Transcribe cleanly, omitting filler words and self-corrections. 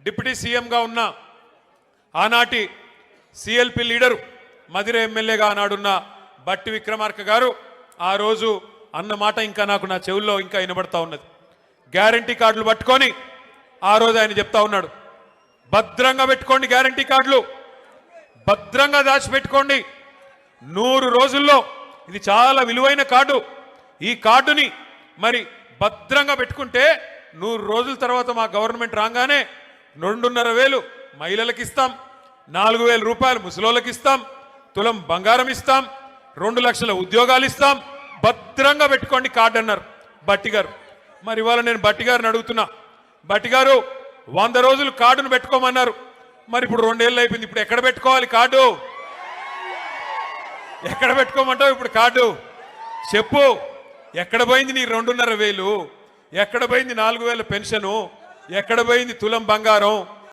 Deputy సీఎంగా ఉన్న ఆనాటి సిఎల్పి లీడరు మదిర ఎమ్మెల్యేగా ఆనాడున్న బట్టి విక్రమార్క గారు ఆ రోజు అన్న మాట ఇంకా నాకు నా చెవుల్లో ఇంకా వినబడతా ఉన్నది. గ్యారంటీ కార్డులు పట్టుకొని ఆ రోజు ఆయన చెప్తా ఉన్నాడు, భద్రంగా పెట్టుకోండి, గ్యారంటీ కార్డులు భద్రంగా దాచిపెట్టుకోండి. 100 రోజుల్లో ఇది చాలా విలువైన కార్డు. ఈ కార్డుని మరి భద్రంగా పెట్టుకుంటే 100 రోజుల తర్వాత మా గవర్నమెంట్ రాగానే 2,500 మహిళలకు ఇస్తాం, 4,000 రూపాయలు ముసలోళ్ళకి ఇస్తాం, తులం బంగారం ఇస్తాం, 2 లక్షల ఉద్యోగాలు ఇస్తాం, భద్రంగా పెట్టుకోండి కార్డు అన్నారు బట్టి గారు. మరి ఇవాళ నేను బట్టి గారిని అడుగుతున్నా, బట్టి గారు 100 రోజులు కార్డును పెట్టుకోమన్నారు, మరి ఇప్పుడు 2 ఏళ్ళు అయిపోయింది, ఇప్పుడు ఎక్కడ పెట్టుకోవాలి కార్డు? ఎక్కడ పెట్టుకోమంటావు ఇప్పుడు కార్డు? చెప్పు, ఎక్కడ పోయింది నీ 2,500? ఎక్కడ పోయింది 4,000 పెన్షను? ఎక్కడ పోయింది తులం బంగారం?